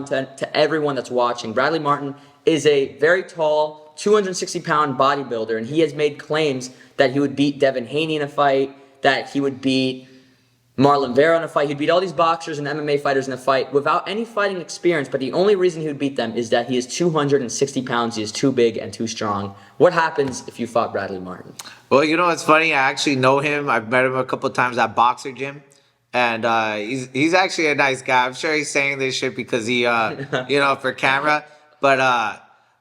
to everyone that's watching. Bradley Martin is a very tall, 260-pound bodybuilder, and he has made claims that he would beat Devin Haney in a fight, that he would beat Marlon Vera in a fight. He'd beat all these boxers and MMA fighters in a fight without any fighting experience, but the only reason he would beat them is that he is 260 pounds. He is too big and too strong. What happens if you fought Bradley Martin? Well, you know what's funny? I actually know him. I've met him a couple of times at Boxer Gym. And he's actually a nice guy. I'm sure he's saying this shit because he, for camera. But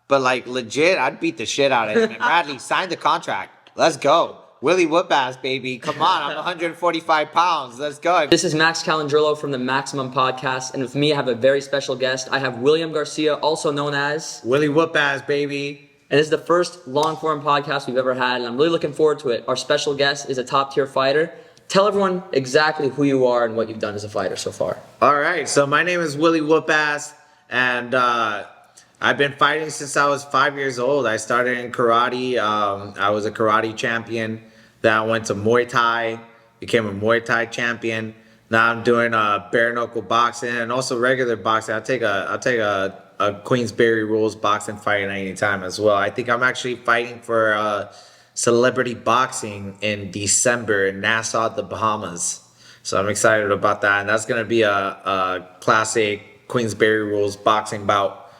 like legit, I'd beat the shit out of him. And Bradley, sign the contract. Let's go. Willywhoopass, baby. Come on, I'm 145 pounds. Let's go. This is Max Calandrillo from the Maximum Podcast. And with me, I have a very special guest. I have William Garcia, also known as Willywhoopass, baby. And this is the first long-form podcast we've ever had. And I'm really looking forward to it. Our special guest is a top-tier fighter. Tell everyone exactly who you are and what you've done as a fighter so far. All right. So my name is Willywhoopass, and I've been fighting since I was 5 years old. I started in karate. I was a karate champion. Then I went to Muay Thai, became a Muay Thai champion. Now I'm doing bare knuckle boxing and also regular boxing. I'll take a Queensberry rules boxing fight at any time as well. I think I'm actually fighting for celebrity boxing in December in Nassau, the Bahamas. So I'm excited about that, and that's gonna be a classic Queensberry rules boxing bout.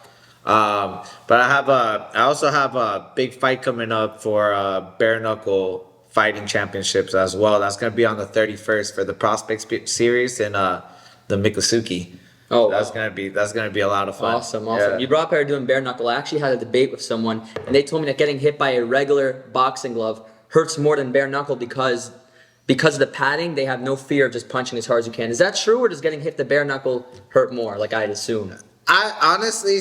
But I also have a big fight coming up for bare knuckle fighting championships as well. That's gonna be on the 31st for the Prospect Series in the Miccosukee. Oh, that's gonna be a lot of fun. Awesome. Yeah. You brought up here doing bare knuckle. I actually had a debate with someone, and they told me that getting hit by a regular boxing glove hurts more than bare knuckle because of the padding. They have no fear of just punching as hard as you can. Is that true, or does getting hit the bare knuckle hurt more? Like I'd assume. I honestly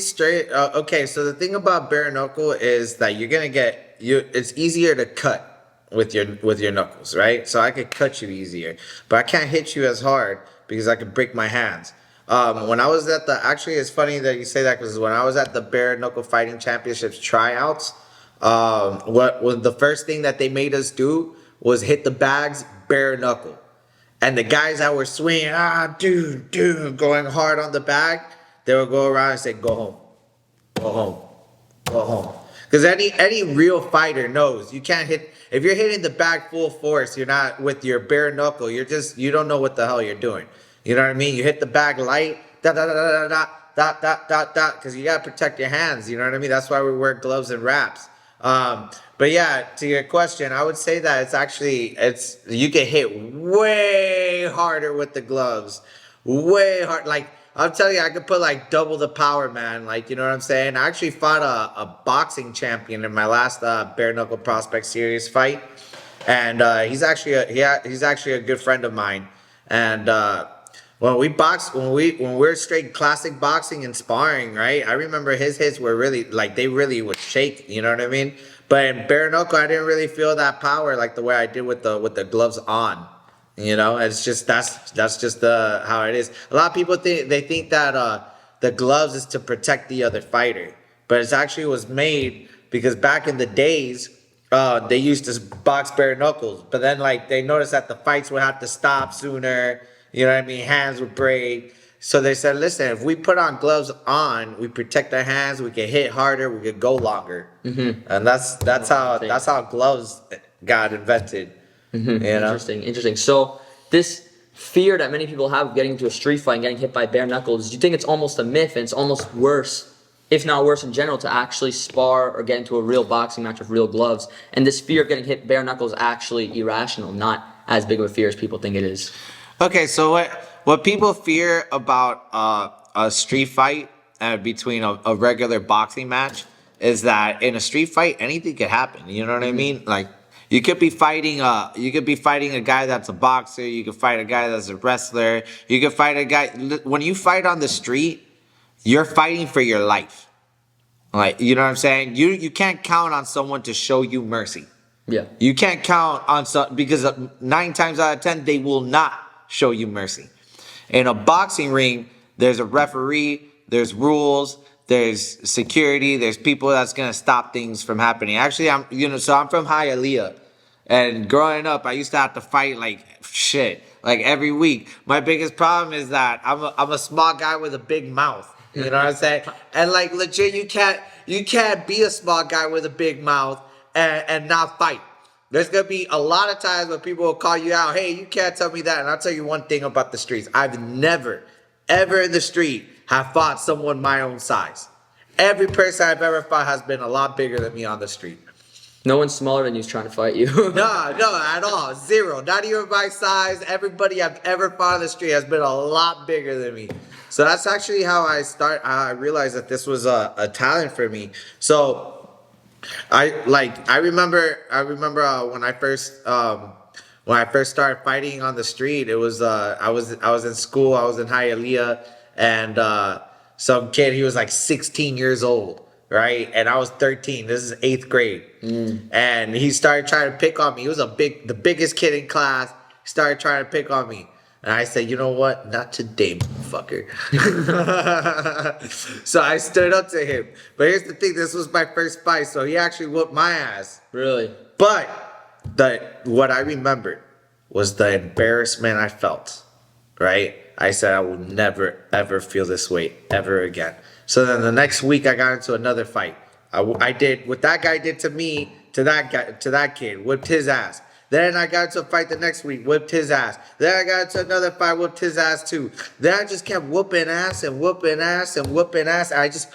okay. So the thing about bare knuckle is that you're gonna it's easier to cut with your knuckles, right? So I could cut you easier, but I can't hit you as hard because I could break my hands. When I was actually it's funny that you say that because when I was at the bare knuckle fighting championships tryouts, the first thing that they made us do was hit the bags bare knuckle, and the guys that were swinging, dude, going hard on the bag, they would go around and say, go home, go home, go home. Because any real fighter knows you can't hit. If you're hitting the bag full force, you're not with your bare knuckle. You don't know what the hell you're doing. You know what I mean? You hit the bag light, because you gotta protect your hands. You know what I mean? That's why we wear gloves and wraps. But yeah, to your question, I would say that you get hit way harder with the gloves, way hard. Like I'm telling you, I could put like double the power, man. Like, you know what I'm saying? I actually fought a boxing champion in my last bare knuckle prospect series fight, and he's actually a good friend of mine. And when we're straight classic boxing and sparring, right? I remember his hits were really they really would shake. You know what I mean? But in bare knuckle, I didn't really feel that power like the way I did with the gloves on. You know, it's just that's just how it is. A lot of people think that the gloves is to protect the other fighter, but it actually was made because back in the days they used to box bare knuckles, but then they noticed that the fights would have to stop sooner. You know what I mean? Hands would break, so they said, listen, if we put on gloves on, we protect our hands, we can hit harder, we could go longer, and that's how gloves got invented. Mm-hmm. You know? Interesting. So this fear that many people have of getting into a street fight and getting hit by bare knuckles, do you think it's almost a myth and it's almost worse, if not worse in general, to actually spar or get into a real boxing match with real gloves? And this fear of getting hit bare knuckles is actually irrational, not as big of a fear as people think it is. Okay, so what people fear about a street fight between a regular boxing match is that in a street fight anything could happen. You know what I mean? Like, you could be fighting a guy that's a boxer. You could fight a guy that's a wrestler. You could fight a guy. When you fight on the street, you're fighting for your life. Like, you know what I'm saying? You can't count on someone to show you mercy. Yeah. You can't count on because 9 times out of 10 they will not show you mercy. In a boxing ring, there's a referee, there's rules, there's security, there's people that's gonna stop things from happening. Actually, I'm from Hialeah. And growing up, I used to have to fight like every week. My biggest problem is that I'm a small guy with a big mouth. You know what I'm saying? And like legit, you can't be a small guy with a big mouth and not fight. There's gonna be a lot of times when people will call you out. Hey, you can't tell me that. And I'll tell you one thing about the streets. I've never, ever in the street have fought someone my own size. Every person I've ever fought has been a lot bigger than me on the street. No one's smaller than you is trying to fight you. No, at all. Zero. Not even my size. Everybody I've ever fought on the street has been a lot bigger than me. So that's actually how I realized that this was a talent for me. So I remember when I first started fighting on the street. It was I was in school. I was in Hialeah, and some kid, he was like 16 years old, right? And I was 13. This is 8th grade. And he started trying to pick on me. He was the biggest kid in class. He started trying to pick on me. And I said, you know what? Not today, motherfucker. So I stood up to him. But here's the thing. This was my first fight. So he actually whooped my ass. Really? But what I remembered was the embarrassment I felt, right? I said I will never, ever feel this way ever again. So then the next week I got into another fight. I did what that guy did to me, to that kid, whipped his ass. Then I got into a fight the next week, whipped his ass. Then I got into another fight, whipped his ass too. Then I just kept whooping ass and whooping ass and whooping ass. I just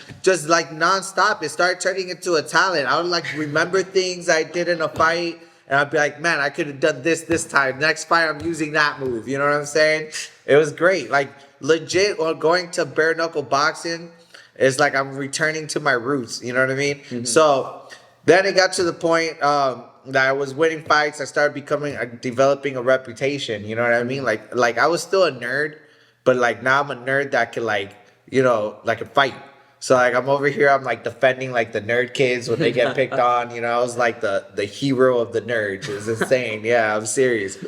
like nonstop. It started turning into a talent. I would like remember things I did in a fight. And I'd be like, man, I could have done this time. Next fight, I'm using that move. You know what I'm saying? It was great. Like, legit, while going to bare knuckle boxing, it's like I'm returning to my roots. You know what I mean? Mm-hmm. So then it got to the point that I was winning fights. I started developing a reputation. You know what I mean? Like I was still a nerd, but like now I'm a nerd that could like a fight. So like I'm over here, I'm like defending like the nerd kids when they get picked on. I was like the hero of the nerds. It's insane. Yeah, I'm serious.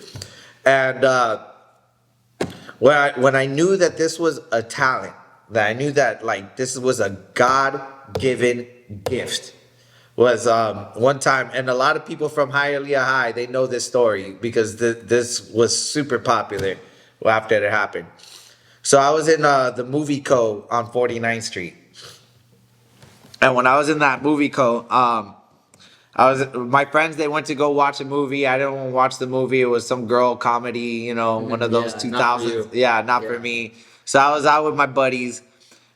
And when I knew that this was a talent, that I knew that like this was a God-given gift, was one time, and a lot of people from Hialeah High, they know this story because this was super popular after it happened. So I was in the movie co on 49th Street. And when I was in that movie co, my friends, they went to go watch a movie. I didn't want to watch the movie. It was some girl comedy, one of those 2000s. Yeah, not for me. So I was out with my buddies.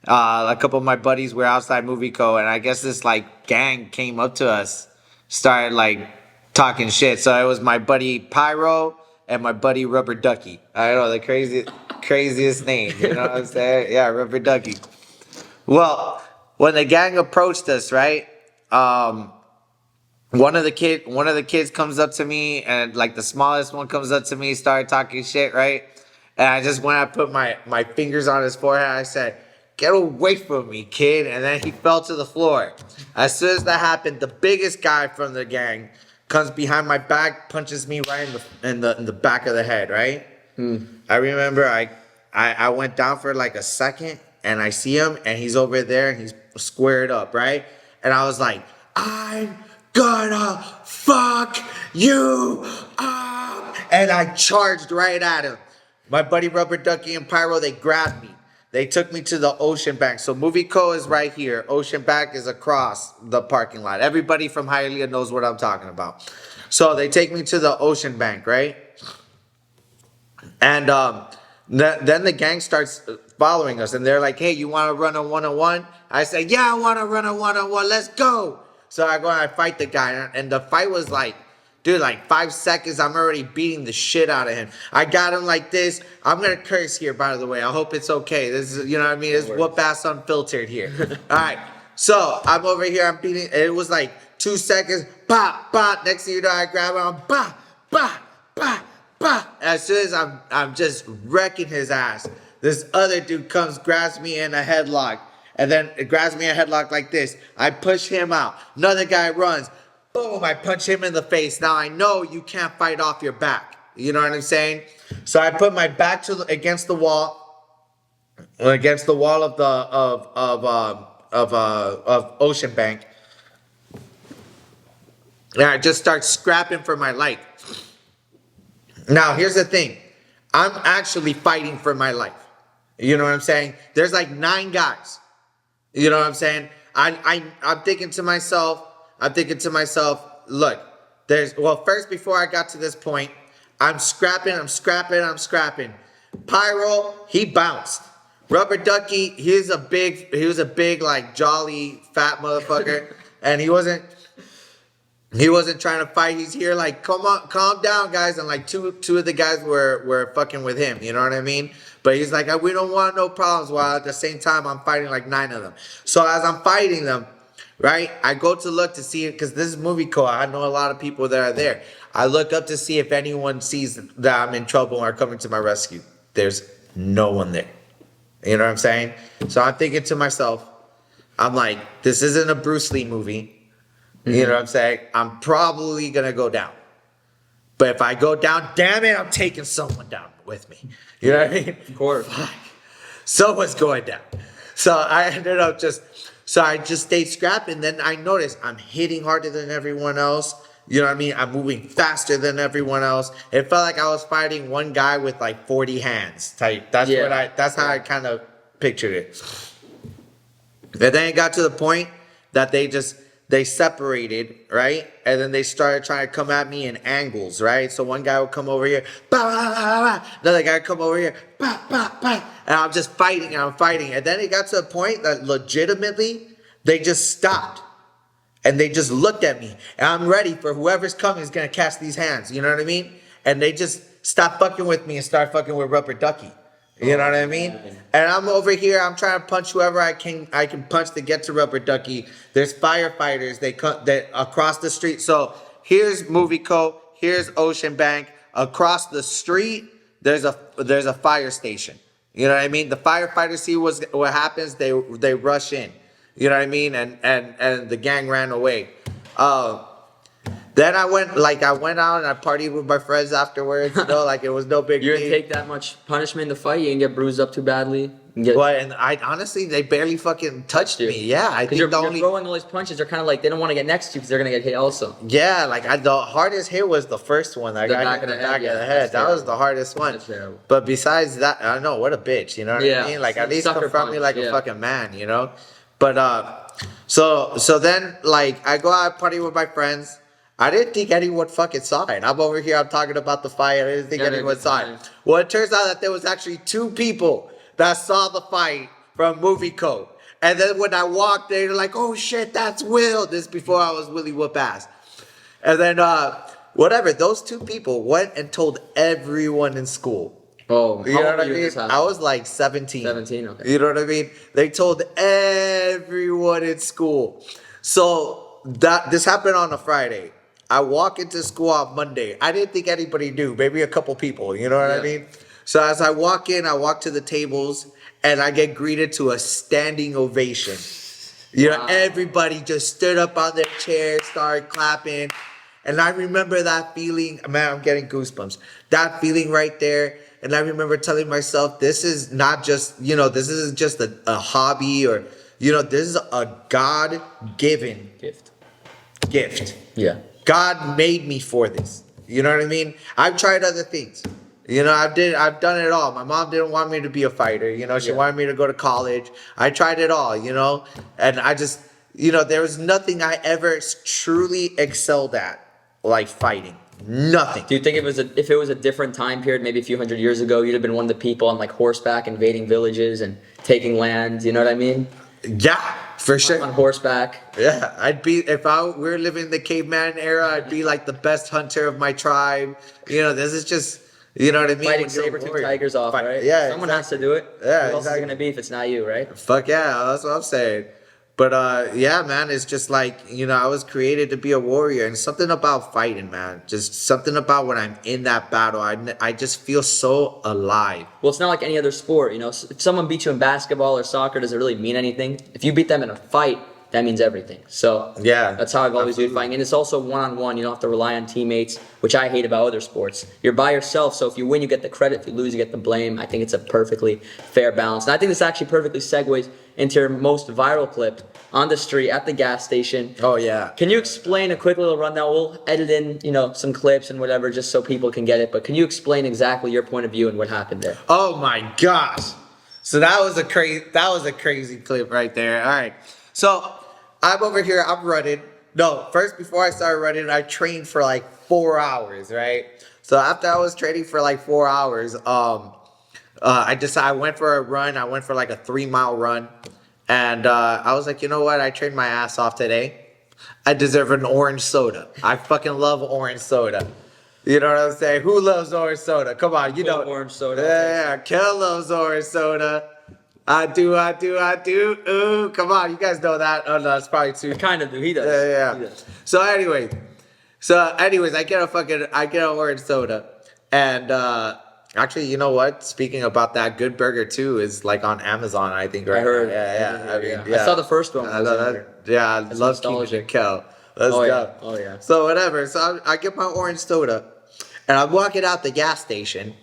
A couple of my buddies were outside movie co, and I guess this like gang came up to us, started like talking shit. So it was my buddy Pyro and my buddy Rubber Ducky. I don't know, the craziest name. You know what I'm saying? Yeah, Rubber Ducky. Well, when the gang approached us, right? One of the kids comes up to me, and like the smallest one comes up to me, started talking shit, right? And I just went, I put my fingers on his forehead. I said, "Get away from me, kid!" And then he fell to the floor. As soon as that happened, the biggest guy from the gang comes behind my back, punches me right in the back of the head, right? I remember I went down for like a second, and I see him, and he's over there, and he's squared up, right? And I was like, "I'm gonna fuck you up!" And I charged right at him. My buddy Rubber Ducky and Pyro, they grabbed me. They took me to the Ocean Bank. So Movie Co. is right here. Ocean Bank is across the parking lot. Everybody from Hialeah knows what I'm talking about. So they take me to the Ocean Bank, right? And then the gang starts following us. And they're like, "Hey, you want to run a one-on-one?" I say, "Yeah, I want to run a one-on-one. Let's go." So I go and I fight the guy. And the fight was like, dude, like 5 seconds, I'm already beating the shit out of him. I got him like this. I'm going to curse here, by the way. I hope it's okay. This is, you know what I mean? It's Willywhoopass unfiltered here. All right. So I'm over here. I'm beating. It was like 2 seconds. Pop, pop. Next thing you know, I grab him. Pop, pop, pop, pop. As soon as I'm just wrecking his ass, this other dude comes, grabs me in a headlock. And then it grabs me in a headlock like this. I push him out. Another guy runs. Boom, I punch him in the face. Now I know you can't fight off your back. You know what I'm saying? So I put my back against the wall of Ocean Bank. And I just start scrapping for my life. Now here's the thing. I'm actually fighting for my life. You know what I'm saying? There's like 9 guys. You know what I'm saying? I'm thinking to myself, look, first before I got to this point, I'm scrapping. Pyro, he bounced. Rubber Ducky, he was a big like jolly fat motherfucker, and he wasn't trying to fight. He's here like, come on, calm down, guys. And like two of the guys were fucking with him. You know what I mean? But he's like, we don't want no problems. While at the same time, I'm fighting like 9 of them. So as I'm fighting them, right, I go to look to see it because this is movie co. I know a lot of people that are there. I look up to see if anyone sees that I'm in trouble or are coming to my rescue. There's no one there. You know what I'm saying? So I'm thinking to myself, I'm like, this isn't a Bruce Lee movie. You know what I'm saying? I'm probably going to go down. But if I go down, damn it, I'm taking someone down with me. You know what I mean? Of course. Fuck. Someone's going down. So I ended up I just stayed scrapping. Then I noticed I'm hitting harder than everyone else. You know what I mean? I'm moving faster than everyone else. It felt like I was fighting one guy with like 40 hands type. That's how I kind of pictured it. And then it got to the point that they separated, right? And then they started trying to come at me in angles, right? So one guy would come over here, bah, bah, bah, bah. Another guy would come over here, bah, bah, bah. And I'm just fighting and I'm fighting. And then it got to a point that legitimately they just stopped. And they just looked at me. And I'm ready for whoever's coming is going to catch these hands. You know what I mean? And they just stopped fucking with me and start fucking with Rubber Ducky. You know what I mean? And I'm over here. I'm trying to punch whoever I can punch to get to Rubber Ducky. There's firefighters. They across the street. So here's Movie Co. Here's Ocean Bank. Across the street, there's a fire station. You know what I mean? The firefighters see what happens. They rush in. You know what I mean? And the gang ran away. Then I went out and I partied with my friends afterwards. You know, like it was no big deal. You didn't take that much punishment in the fight. You didn't get bruised up too badly. And I honestly, they barely fucking touched me. Yeah, I think you're throwing all these punches. They're kind of like they don't want to get next to you because they're gonna get hit also. Yeah, like the hardest hit was the first one. I got in the back of the head. That was the hardest one. But besides that, I don't know, what a bitch. You know what I mean? Like at least confront me like a fucking man. You know. But so then like I go out party with my friends. I didn't think anyone fucking saw it. I'm over here. I'm talking about the fight. I didn't think anyone saw it. Well, it turns out that there was actually 2 people that saw the fight from Movie Co. And then when I walked, they were like, "Oh shit, that's Will." This before I was Willywhoopass. And then whatever, those 2 people went and told everyone in school. Oh, you know what I mean? I was like 17. 17, okay. You know what I mean? They told everyone in school. So this happened on a Friday. I walk into school on Monday. I didn't think anybody knew. Maybe a couple people. You know what I mean? So as I walk in, I walk to the tables, and I get greeted to a standing ovation. You know, everybody just stood up on their chairs, started clapping. And I remember that feeling. Man, I'm getting goosebumps. That feeling right there. And I remember telling myself, this is not just, this isn't just a hobby or, this is a God-given gift. Yeah. God made me for this. You know what I mean? I've tried other things. I've done it all. My mom didn't want me to be a fighter. She wanted me to go to college. I tried it all, and I just, there was nothing I ever truly excelled at like fighting. Nothing. Do you think if it was a different time period, maybe a few hundred years ago, you'd have been one of the people on like horseback invading villages and taking land? You know what I mean? Yeah, for sure. On horseback. Yeah, if we were living in the caveman era, I'd be like the best hunter of my tribe. This is just, you know what I mean? Fighting saber-tooth tigers off, right? Yeah, someone has to do it. Yeah, Who else is it gonna be if it's not you, right? Fuck yeah, that's what I'm saying. But yeah, man, it's just like, I was created to be a warrior, and something about fighting, man, just something about when I'm in that battle, I just feel so alive. Well, it's not like any other sport, if someone beats you in basketball or soccer, does it really mean anything? If you beat them in a fight, that means everything. So yeah, that's how I've always viewed fighting. And it's also one-on-one. You don't have to rely on teammates, which I hate about other sports. You're by yourself, so if you win, you get the credit. If you lose, you get the blame. I think it's a perfectly fair balance. And I think this actually perfectly segues into your most viral clip on the street at the gas station. Oh, yeah. Can you explain a quick little rundown? We'll edit in, some clips and whatever just so people can get it. But can you explain exactly your point of view and what happened there? Oh, my gosh. So that was a crazy clip right there. All right. So I'm over here, I'm running. No, first before I started running, I trained for like 4 hours, right? So after I was training for like 4 hours, I went for a run. I went for like a 3 mile run. And I was like, you know what? I trained my ass off today. I deserve an orange soda. I fucking love orange soda. You know what I'm saying? Who loves orange soda? Come on, you know. Orange soda. Yeah, Kel loves orange soda. I do. Ooh, come on, you guys know that. Oh no, it's probably too. I kind of do. He does. Yeah. He does. So anyways, I get an orange soda, and actually, you know what? Speaking about that, Good Burger 2 is like on Amazon, I think. Right I heard. now. Yeah. I mean, I saw the first one. I love Keegan nostalgic. and Kel. Let's Oh, go. yeah. Oh, yeah. So whatever. So I get my orange soda, and I'm walking out the gas station.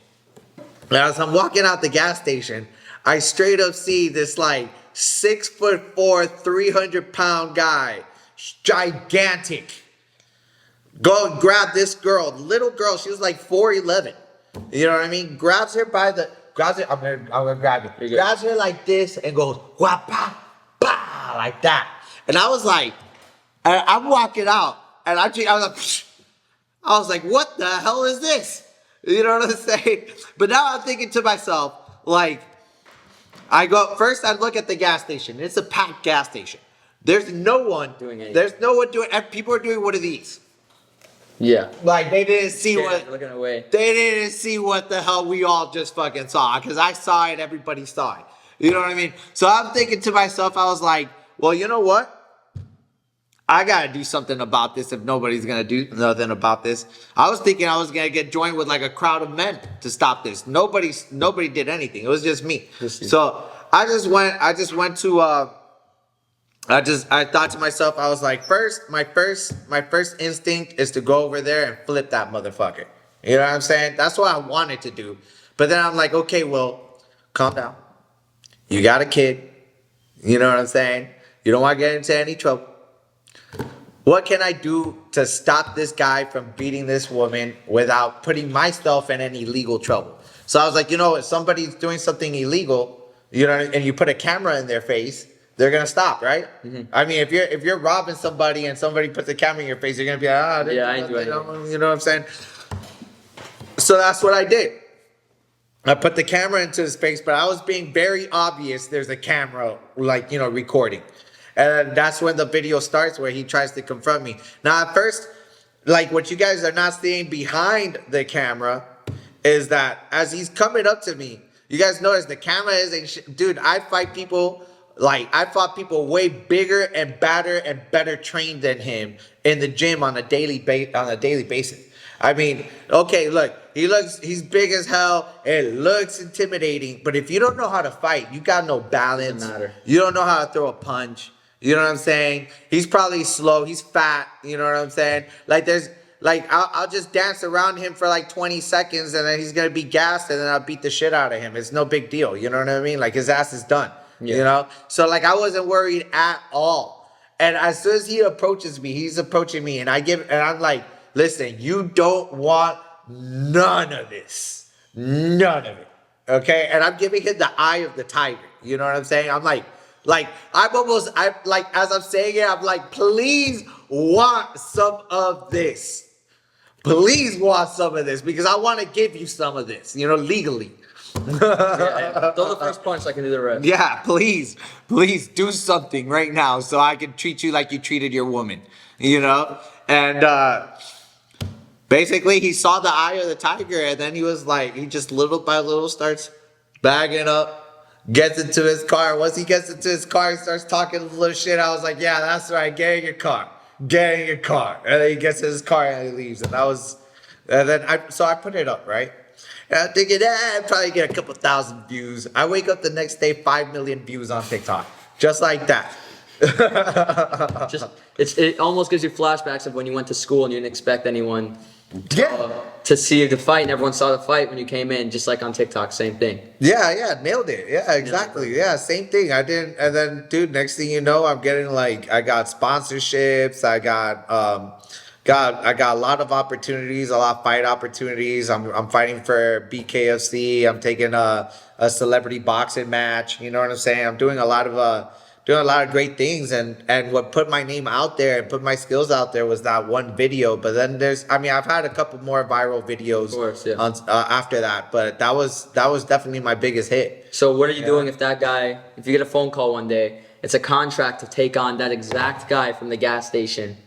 And as I'm walking out the gas station, I straight up see this like 6'4", 300-pound guy, gigantic. Go and grab this girl, little girl. She was like 4'11". You know what I mean? Grabs her. I'm gonna grab it. Grabs her like this and goes wapa, bah, like that. And I was like, I'm walking out, and I was like, what the hell is this? You know what I'm saying? But now I'm thinking to myself, like, I look at the gas station. It's a packed gas station. There's no one doing anything. There's no one doing. And people are doing one of these. Yeah. Like they didn't see Looking away. They didn't see what the hell we all just fucking saw. Because I saw it, everybody saw it. You know what I mean? So I'm thinking to myself, I was like, well, you know what? I gotta do something about this if nobody's gonna do nothing about this. I was thinking I was gonna get joined with like a crowd of men to stop this. Nobody did anything. It was just me. So I thought to myself, I was like, my first instinct is to go over there and flip that motherfucker. You know what I'm saying? That's what I wanted to do. But then I'm like, okay, well, calm down. You got a kid. You know what I'm saying? You don't want to get into any trouble. What can I do to stop this guy from beating this woman without putting myself in any legal trouble? So I was like, you know, if somebody's doing something illegal, you know, and you put a camera in their face, they're gonna stop, right? Mm-hmm. I mean, if you're robbing somebody and somebody puts a camera in your face, you're gonna be like, I ain't doing anything. You know what I'm saying? So that's what I did. I put the camera into his face, but I was being very obvious. There's a camera, like, you know, recording. And that's when the video starts where he tries to confront me. Now, at first, like what you guys are not seeing behind the camera is that as he's coming up to me, you guys notice the camera isn't dude, I fought people way bigger and badder and better trained than him in the gym on a daily basis. I mean, okay, look, he's big as hell. It looks intimidating, but if you don't know how to fight, you got no balance. Doesn't matter. You don't know how to throw a punch. You know what I'm saying? He's probably slow. He's fat. You know what I'm saying? I'll just dance around him for like 20 seconds and then he's going to be gassed and then I'll beat the shit out of him. It's no big deal. You know what I mean? Like his ass is done. Yeah. You know? So like I wasn't worried at all. And as soon as he approaches me, he's approaching me and I'm like, listen, you don't want none of this. None of it. Okay? And I'm giving him the eye of the tiger. You know what I'm saying? I'm like, as I'm saying it, I'm like, please want some of this. Please want some of this because I want to give you some of this, you know, legally. Yeah. Throw the first punch, I can do the rest. Yeah, please do something right now so I can treat you like you treated your woman, you know? And basically he saw the eye of the tiger and then he was like, he just little by little starts bagging up. Gets into his car. Once he gets into his car, he starts talking a little shit. I was like, yeah, that's right. Get in your car. Get in your car. And then he gets in his car and he leaves. And I put it up, right? And I'm thinking, I'd probably get a couple thousand views. I wake up the next day, 5 million views on TikTok. Just like that. It almost gives you flashbacks of when you went to school and you didn't expect anyone to see the fight, and everyone saw the fight when you came in, just like on TikTok, same thing. Yeah, nailed it. Yeah, exactly. Yeah, same thing. And then, dude, next thing you know, I'm getting like, I got sponsorships. I got I got a lot of opportunities, a lot of fight opportunities. I'm fighting for BKFC. I'm taking a celebrity boxing match. You know what I'm saying? I'm doing a lot of great things, and what put my name out there and put my skills out there was that one video. But then I've had a couple more viral videos, Of course, yeah. after that, but that was definitely my biggest hit. So what are you doing if you get a phone call one day, it's a contract to take on that exact guy from the gas station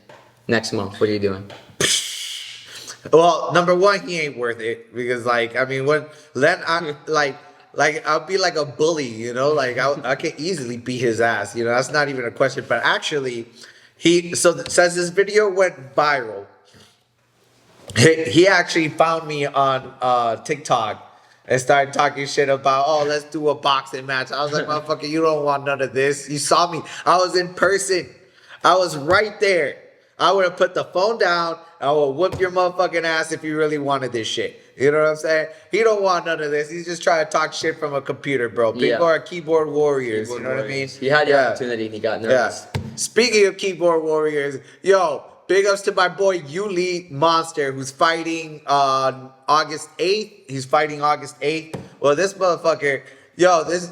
next month? What are you doing? Well, number one, he ain't worth it because, like, I mean, like I'll be like a bully, you know, like I can easily beat his ass, you know. That's not even a question. But actually, since this video went viral, he actually found me on TikTok and started talking shit about, oh, let's do a boxing match. I was like, motherfucker, you don't want none of this. You saw me. I was in person. I was right there. I would have put the phone down. I would whoop your motherfucking ass if you really wanted this shit. You know what I'm saying? He don't want none of this. He's just trying to talk shit from a computer, bro. People are keyboard warriors. You know what I mean? He had the opportunity and he got nervous. Yeah. Speaking of keyboard warriors, yo, big ups to my boy Yuli Monster, who's fighting on August 8th. He's fighting August 8th. Well, this motherfucker,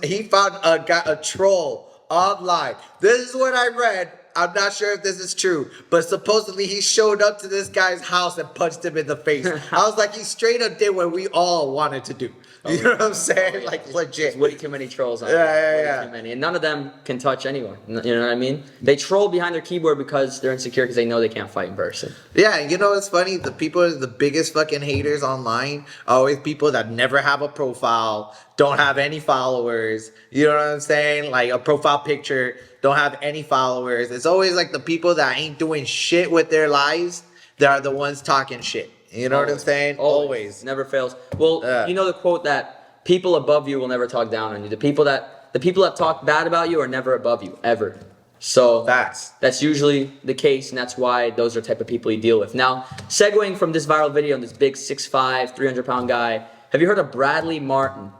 he found a troll online. This is what I read. I'm not sure if this is true, but supposedly he showed up to this guy's house and punched him in the face. I was like, he straight up did what we all wanted to do. You know what I'm saying? Like, legit. There's way too many trolls on there. Way too many. And none of them can touch anyone. You know what I mean? They troll behind their keyboard because they're insecure because they know they can't fight in person. Yeah, you know what's funny? The biggest fucking haters online are always people that never have a profile, don't have any followers. You know what I'm saying? Like a profile picture, don't have any followers. It's always like the people that ain't doing shit with their lives that are the ones talking shit. You know what I'm saying? Always. Never fails. Well, you know the quote that people above you will never talk down on you. The people that talk bad about you are never above you, ever. So that's usually the case, and that's why those are the type of people you deal with. Now, segueing from this viral video and this big 6'5", 300-pound guy, have you heard of Bradley Martin?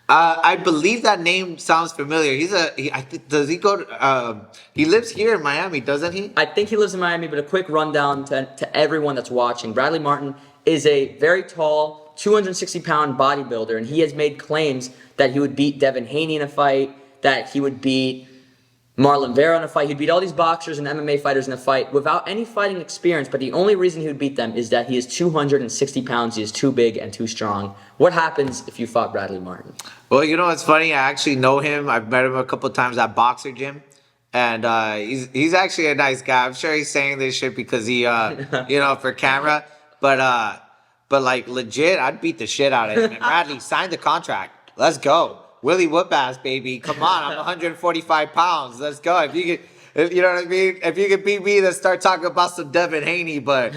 I believe that name sounds familiar. He lives here in Miami, doesn't he? I think he lives in Miami, but a quick rundown to everyone that's watching. Bradley Martin is a very tall, 260-pound bodybuilder, and he has made claims that he would beat Devin Haney in a fight, that he would beat Marlon Vera in a fight. He'd beat all these boxers and MMA fighters in a fight without any fighting experience, but the only reason he would beat them is that he is 260 pounds. He is too big and too strong. What happens if you fought Bradley Martin? Well, you know what's funny? I actually know him. I've met him a couple times at Boxer Gym. And he's actually a nice guy. I'm sure he's saying this shit because he, for camera. But like legit, I'd beat the shit out of him. And Bradley, sign the contract. Let's go. Willywhoopass, baby. Come on, I'm 145 pounds. Let's go. If you know what I mean? If you could beat me, let's start talking about some Devin Haney, but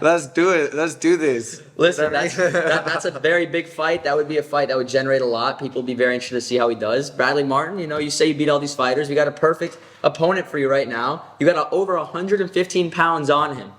let's do it. Let's do this. Listen, that's a very big fight. That would be a fight that would generate a lot. People would be very interested to see how he does. Bradley Martin, you say you beat all these fighters. We got a perfect opponent for you right now. You got over 115 pounds on him.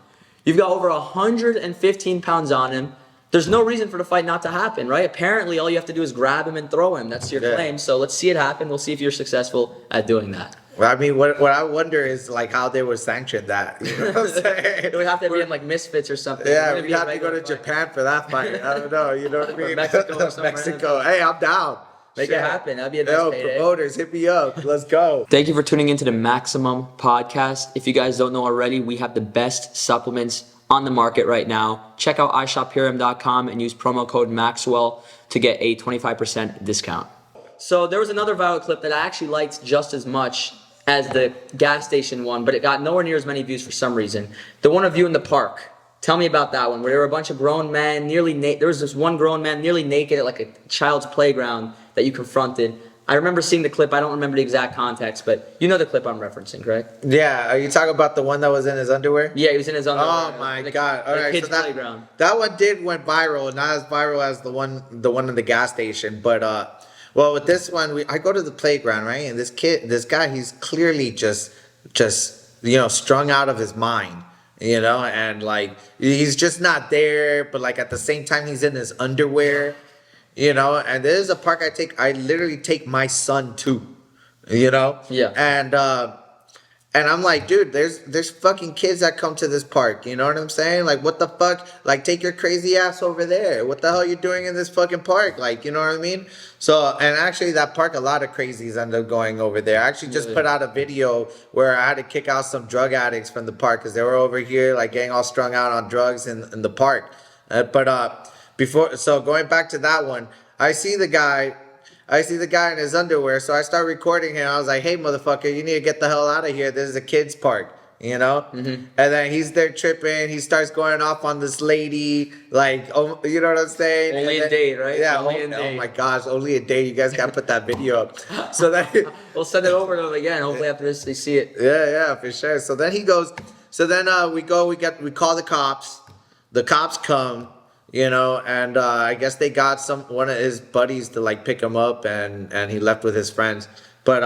You've got over 115 pounds on him. There's no reason for the fight not to happen, right? Apparently, all you have to do is grab him and throw him. That's your claim. So let's see it happen. We'll see if you're successful at doing that. Well, I mean, what I wonder is like how they would sanction that. You know what I'm saying? It would have to be in like Misfits or something. Yeah, we have to go to Japan for that fight. I don't know. You know what I mean? Mexico. Hey, I'm down. Make it happen. That'd be a nice payday. Promoters, hit me up. Let's go. Thank you for tuning into the Maximum Podcast. If you guys don't know already, we have the best supplements on the market right now. Check out iShopPurium.com and use promo code Maxwell to get a 25% discount. So there was another viral clip that I actually liked just as much as the gas station one, but it got nowhere near as many views for some reason. The one of you in the park. Tell me about that one, where there were a bunch of grown men, there was this one grown man nearly naked at like a child's playground that you confronted. I remember seeing the clip. I don't remember the exact context, but you know the clip I'm referencing, correct? Yeah. Are you talking about the one that was in his underwear? Yeah, he was in his underwear. Oh my God! All right, kid's so that playground. That one went viral, not as viral as the one in the gas station. But well, with this one, I go to the playground, right? And this guy, he's clearly just strung out of his mind, and like he's just not there. But like at the same time, he's in his underwear. And there's a park I literally take my son to, Yeah. And I'm like, dude, there's fucking kids that come to this park. You know what I'm saying? Like, what the fuck? Like, take your crazy ass over there. What the hell you doing in this fucking park? Like, you know what I mean? So, and actually, that park, a lot of crazies end up going over there. I actually just put out a video where I had to kick out some drug addicts from the park because they were over here, like, getting all strung out on drugs in the park. So going back to that one, I see the guy in his underwear, so I start recording him. I was like, hey, motherfucker, you need to get the hell out of here. This is a kid's park, you know? And then he's there tripping. He starts going off on this lady, like, oh, you know what I'm saying? Only a date, right? Yeah, Only a oh date. my gosh, only a date. You guys got to put that video up. So then, We'll send it over to them again. Hopefully after this they see it. yeah, for sure. So then we call the cops. The cops come. You know, and I guess they got one of his buddies to like pick him up, and he left with his friends. But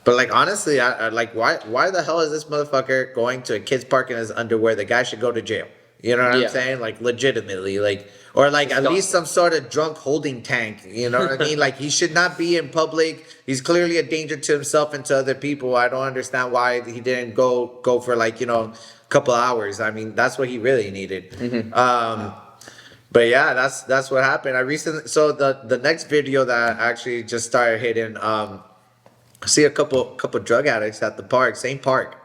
like honestly, I like why the hell is this motherfucker going to a kid's park in his underwear? The guy should go to jail. You know what I'm saying? Like legitimately, like or like at least some sort of drunk holding tank. You know what I mean? Like he should not be in public. He's clearly a danger to himself and to other people. I don't understand why he didn't go for like a couple hours. I mean, that's what he really needed. But yeah, that's what happened. So the next video that I actually just started hitting, I see a couple drug addicts at the park, same park.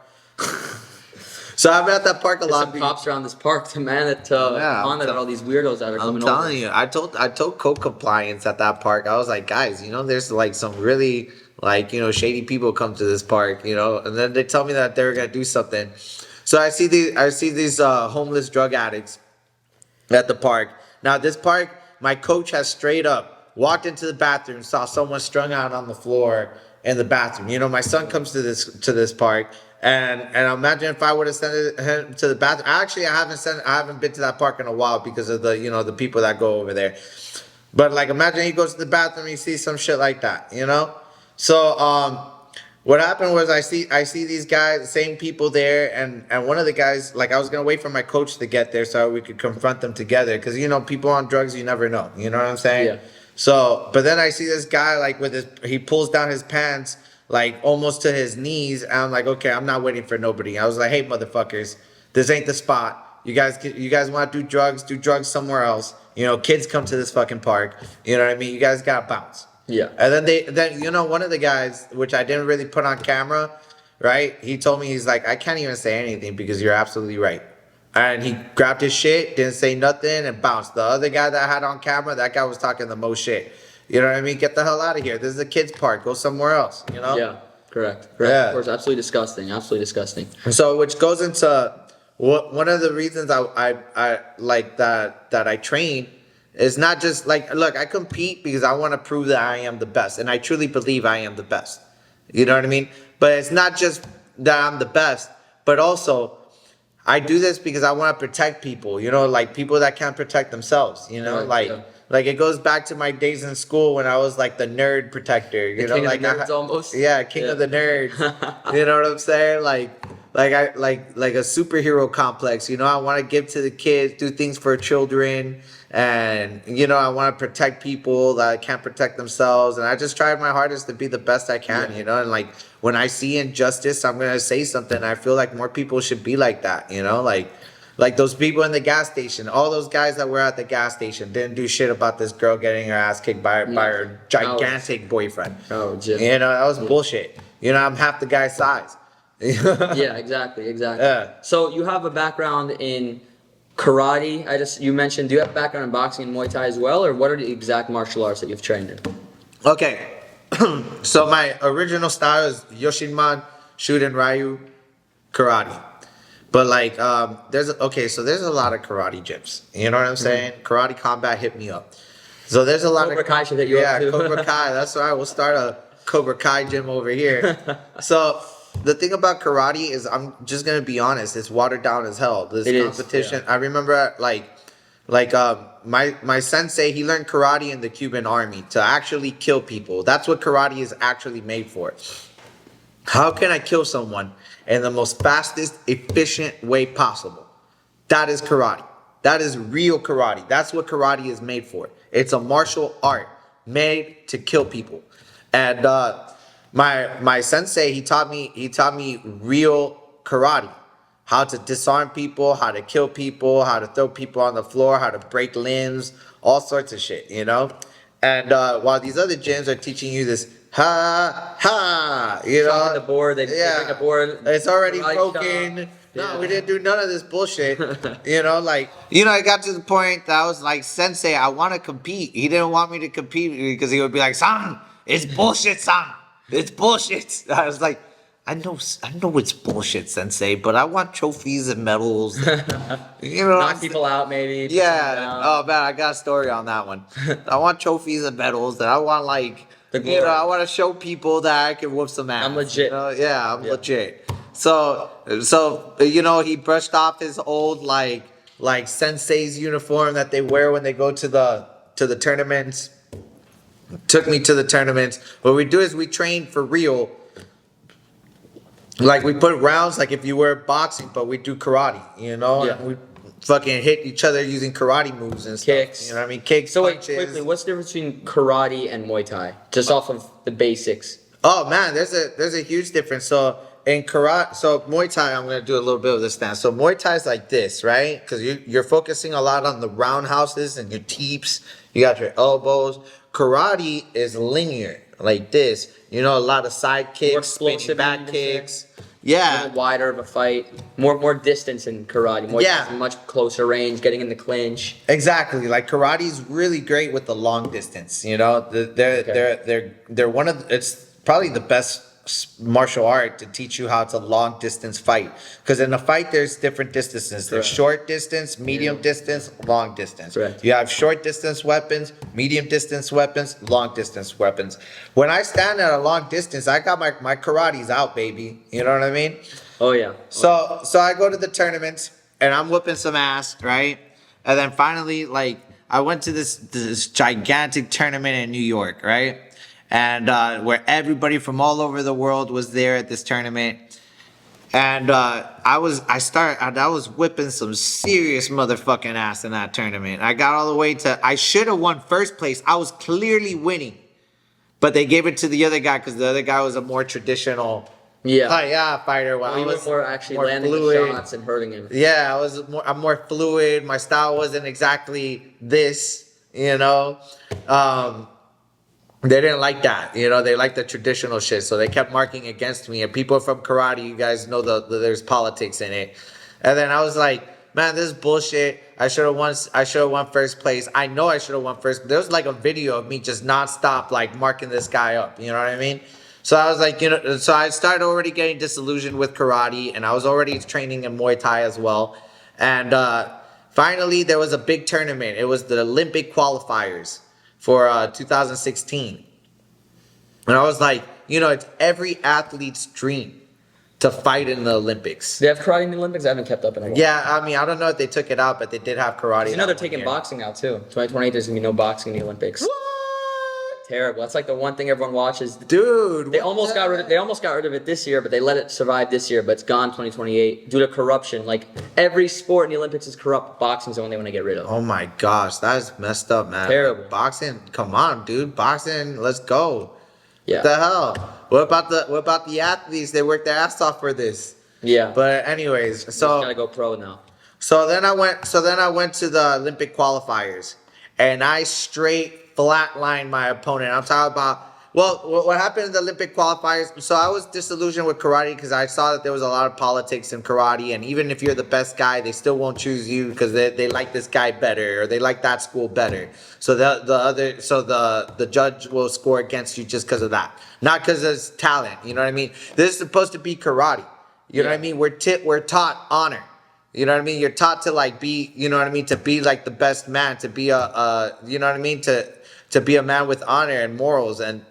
So I'm at that park a lot. Some cops around this park to man it monitor all these weirdos that are coming over. I'm telling you, I told code compliance at that park. I was like, guys, there's like some really like shady people come to this park, and then they tell me that they're gonna do something. So I see these homeless drug addicts at the park. Now this park, my coach has straight up walked into the bathroom, saw someone strung out on the floor in the bathroom. My son comes to this park, and imagine if I would have sent him to the bathroom. Actually, I haven't been to that park in a while because of the people that go over there. But like, imagine he goes to the bathroom, he sees some shit like that, So what happened was I see these guys, the same people there, and one of the guys, like I was gonna wait for my coach to get there so we could confront them together, because people on drugs, you never know, you know what I'm saying? Yeah. So, but then I see this guy like he pulls down his pants like almost to his knees, and I'm like, okay, I'm not waiting for nobody. I was like, hey motherfuckers, this ain't the spot. You guys want to do drugs somewhere else. Kids come to this fucking park. You know what I mean? You guys gotta bounce. Yeah. And then one of the guys, which I didn't really put on camera, right? He told me, he's like, I can't even say anything because you're absolutely right. And he grabbed his shit, didn't say nothing, and bounced. The other guy that I had on camera, that guy was talking the most shit. You know what I mean? Get the hell out of here. This is a kid's park. Go somewhere else, Yeah, correct. Yeah. Of course, absolutely disgusting. So, which goes into one of the reasons I like that I train. It's not just like, look, I compete because I want to prove that I am the best. And I truly believe I am the best. You know what I mean? But it's not just that I'm the best, but also I do this because I want to protect people, like people that can't protect themselves, Right, like it goes back to my days in school when I was like the nerd protector, King of the nerds almost. Yeah, king of the nerds. You know what I'm saying? Like a superhero complex, I want to give to the kids, do things for children, and I want to protect people that can't protect themselves, and I just tried my hardest to be the best I can, and like when I see injustice, I'm gonna say something. I feel like more people should be like that, like those people in the gas station, all those guys that were at the gas station didn't do shit about this girl getting her ass kicked by her gigantic boyfriend. Oh, Jim. That was bullshit. I'm half the guy's size. Yeah, exactly. Yeah. So you have a background in karate. You mentioned, do you have a background in boxing and Muay Thai as well, or what are the exact martial arts that you've trained in? Okay. So my original style is Yoshinman, Shuden Ryu, karate. But like there's a lot of karate gyms. You know what I'm saying? Karate Combat hit me up. So there's a lot Cobra Kai should hit you up too. Cobra Kai. That's right. We'll start a Cobra Kai gym over here. So the thing about karate is, I'm just gonna be honest, it's watered down as hell. This competition. I remember my sensei, he learned karate in the Cuban army to actually kill people. That's what karate is actually made for. How can I kill someone in the most fastest, efficient way possible? That is karate. That is real karate. That's what karate is made for. It's a martial art made to kill people. And my sensei, he taught me real karate, how to disarm people, how to kill people, how to throw people on the floor, how to break limbs, all sorts of shit, you know. And while these other gyms are teaching you this ha ha, you know, Shot on the board, they bring a board. it's already karate broken. shot. No, Yeah. we didn't do none of this bullshit. You know, like, you know, I got to the point that I was like, Sensei, I want to compete. He didn't want me to compete because he would be like, son, it's bullshit, son. It's bullshit. I was like, I know it's bullshit, Sensei, but I want trophies and medals. You know, Knock people out, maybe. put yeah. someone down. Oh man, I got a story on that one. I want trophies and medals. And I want like, The you know, glory. I want to show people that I can whoop some ass. I'm legit. You know? Yeah, I'm Yeah. legit. So you know, he brushed off his old like sensei's uniform that they wear when they go to the tournaments. Took me to the tournaments. What we do is we train for real. Like we put rounds, like if you were boxing, but we do karate, you know? Yeah. And we fucking hit each other using karate moves and stuff. Kicks. You know what I mean? Kicks, So wait, punches. quickly, what's the difference between karate and Muay Thai? Just off of the basics. Oh man, there's a huge difference. So in karate, so Muay Thai, I'm gonna do a little bit of this stance. So Muay Thai is like this, right? Because you're focusing a lot on the roundhouses and your teeps. You got your elbows. Karate is linear, like this. You know, a lot of side kicks, spinning explosive back movements kicks. A Yeah, little wider of a fight, more distance in karate. Muay Yeah. Thai's much closer range, getting in the clinch. exactly. Like karate's really great with the long distance. You know, they're one of it's probably the best martial art to teach you how to long distance fight. Because in a fight, there's different distances. There's Correct. short distance, medium distance, long distance. Correct. You have short distance weapons, medium distance weapons, long distance weapons. When I stand at a long distance, I got my karate's out, baby. You know what I mean? Oh yeah. So I go to the tournaments and I'm whooping some ass, right? And then finally, like, I went to this gigantic tournament in New York, right? And where everybody from all over the world was there at this tournament. And I was whipping some serious motherfucking ass in that tournament. I got all the way to, I should have won first place. I was clearly winning. But they gave it to the other guy because the other guy was a more traditional fighter. Well, You I were was more actually more landing fluid. the shots and hurting him. Yeah, I'm more fluid. My style wasn't exactly this, you know. They didn't like that, you know. They liked the traditional shit, so they kept marking against me. And people from karate, you guys know there's politics in it. And then I was like, man, this is bullshit. I should have won first place. I know I should have won first. There was like a video of me just nonstop like marking this guy up. You know what I mean? So I was like, you know, so I started already getting disillusioned with karate, and I was already training in Muay Thai as well. And finally, there was a big tournament. It was the Olympic qualifiers for 2016. And I was like, you know, it's every athlete's dream to fight in the Olympics. They have karate in the Olympics. I haven't kept up in a while. Yeah, I mean, I don't know if they took it out, but they did have karate. You know they're that one taking year. boxing out too. 2028, there's gonna be no boxing in the Olympics. What? Terrible. That's like the one thing everyone watches. Dude, They what almost the- got rid of it this year, but they let it survive this year. But it's gone 2028 due to corruption. Like every sport in the Olympics is corrupt. Boxing's the one they want to get rid of. Oh my gosh, that is messed up, man. Terrible. Boxing, come on, dude. Boxing, let's go. Yeah. What the hell? What about the athletes? They worked their ass off for this. Yeah. But anyways, Just so gotta go pro now. So then I went to the Olympic qualifiers, and I straight flatlined my opponent. I'm talking about, well, what happened in the Olympic qualifiers? So I was disillusioned with karate because I saw that there was a lot of politics in karate, and even if you're the best guy, they still won't choose you because they like this guy better or they like that school better. So the judge will score against you just because of that, not because of talent. You know what I mean? This is supposed to be karate. You know what I mean? We're taught honor. You know what I mean? You're taught to like be, you know what I mean, to be like the best man, to be you know what I mean, to be a man with honor and morals, and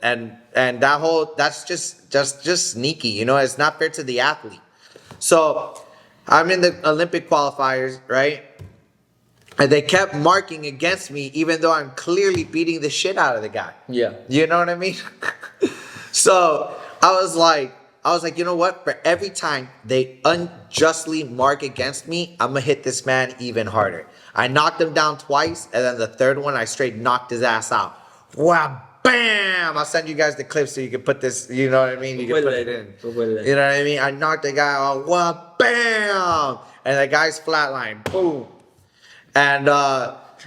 that's just sneaky. You know, it's not fair to the athlete. So I'm in the Olympic qualifiers, right? And they kept marking against me, even though I'm clearly beating the shit out of the guy. Yeah. You know what I mean? So I was like, you know what? For every time they unjustly mark against me, I'm gonna hit this man even harder. I knocked him down twice, and then the third one, I straight knocked his ass out. Wow, bam. I'll send you guys the clip so you can put this. You know what I mean? You can put it in. We'll put it in. You know what I mean? I knocked the guy out. What? Bam! And the guy's flatline. Boom. And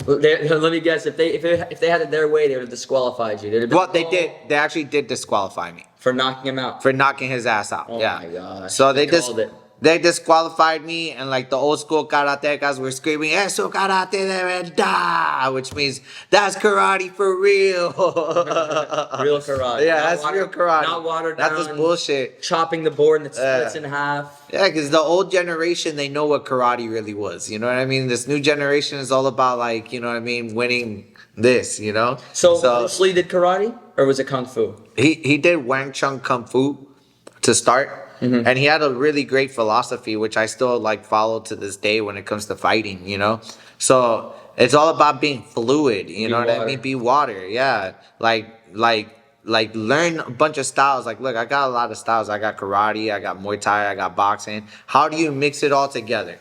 Let me guess. If they had it their way, they would have disqualified you. they did. They actually did disqualify me for knocking him out. for knocking his ass out. Oh yeah. my gosh. So Called it. they disqualified me, and like the old school karatecas were screaming, "Eso karate de verdad," which means that's karate for real. Real karate. Yeah, Not that's real karate. Not watered down. That's just bullshit. Chopping the board and it splits in half. Yeah, because the old generation, they know what karate really was. You know what I mean? This new generation is all about, like, you know what I mean, winning this, you know? So Bruce Lee did karate, or was it kung fu? He did Wang Chun Kung Fu to start. Mm-hmm. And he had a really great philosophy, which I still like follow to this day when it comes to fighting, you know? So it's all about being fluid, you know what I mean? Be water, yeah. Like learn a bunch of styles. Like, look, I got a lot of styles. I got karate, I got Muay Thai, I got boxing. How do you mix it all together?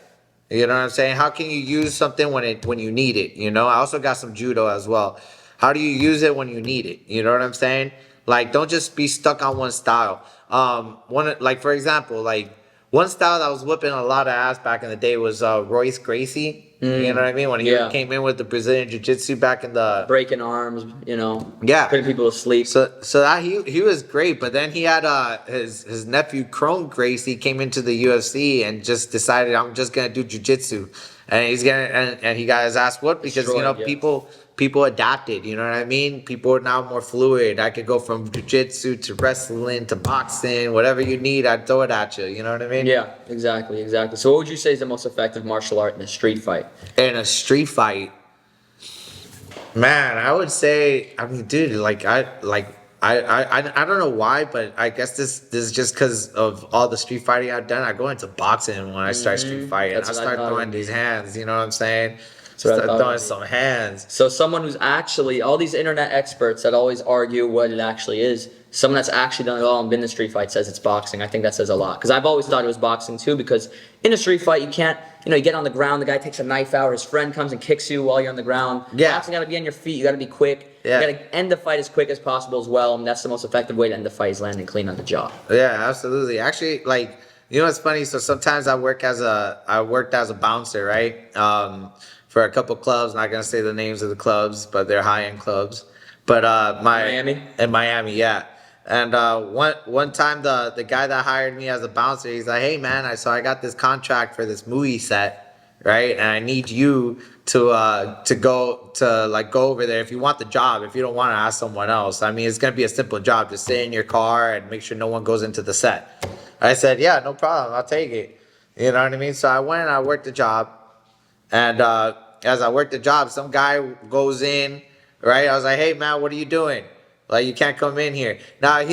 You know what I'm saying? How can you use something when you need it? You know, I also got some judo as well. How do you use it when you need it? You know what I'm saying? Like, don't just be stuck on one style. For example, like one style that was whipping a lot of ass back in the day was Royce Gracie. You know what I mean? When he came in with the Brazilian Jiu-Jitsu back in the breaking arms, you know, yeah, putting people to sleep. So that he was great, but then he had his nephew Chrome Gracie came into the UFC and just decided, I'm just gonna do Jiu-Jitsu, and he got his ass whooped because people adapted, you know what I mean? People are now more fluid. I could go from jiu-jitsu to wrestling to boxing, whatever you need, I'd throw it at you, you know what I mean? Yeah, exactly. So what would you say is the most effective martial art in a street fight? In a street fight, man, I would say, I mean, dude, I don't know why, but I guess this is just because of all the street fighting I've done. I go into boxing when I start street fighting. I start throwing these hands, you know what I'm saying? Start throwing some hands. So someone who's actually, all these internet experts that always argue what it actually is, someone that's actually done it all and been in a street fight says it's boxing. I think that says a lot. Because I've always thought it was boxing too, because in a street fight, you can't, you get on the ground, the guy takes a knife out, or his friend comes and kicks you while you're on the ground. Yeah. Boxing, you gotta be on your feet, you gotta be quick. Yeah. You gotta end the fight as quick as possible as well, and that's the most effective way to end the fight, is landing clean on the jaw. Yeah, absolutely. Actually, you know what's funny? So sometimes I worked as a bouncer, right? For a couple clubs. Not gonna say the names of the clubs, but they're high-end clubs. But Miami? In Miami, yeah. And one time the guy that hired me as a bouncer, he's like, "Hey man, I got this contract for this movie set, right? And I need you to go over there if you want the job. If you don't want to, ask someone else. I mean, it's gonna be a simple job. Just sit in your car and make sure no one goes into the set." I said, "Yeah, no problem. I'll take it." You know what I mean? So I went and I worked the job. And as I worked the job, some guy goes in, right? I was like, "Hey man, what are you doing? Like, you can't come in here." Now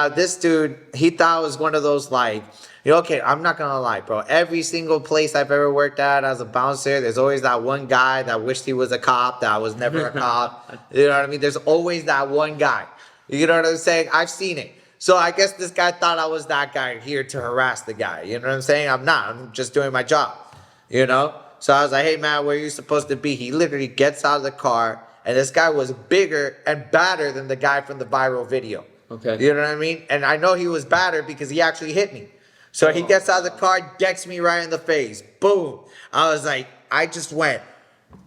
this dude, he thought it was one of those, like, okay, I'm not gonna lie, bro. Every single place I've ever worked at as a bouncer, there's always that one guy that wished he was a cop, that was never a cop. You know what I mean? There's always that one guy. You know what I'm saying? I've seen it. So I guess this guy thought I was that guy here to harass the guy. You know what I'm saying? I'm not. I'm just doing my job. You know? So I was like, "Hey man, where are you supposed to be?" He literally gets out of the car, and this guy was bigger and badder than the guy from the viral video. Okay. You know what I mean? And I know he was badder because he actually hit me. So he gets out of the car, decks me right in the face. Boom. I was like, I just went,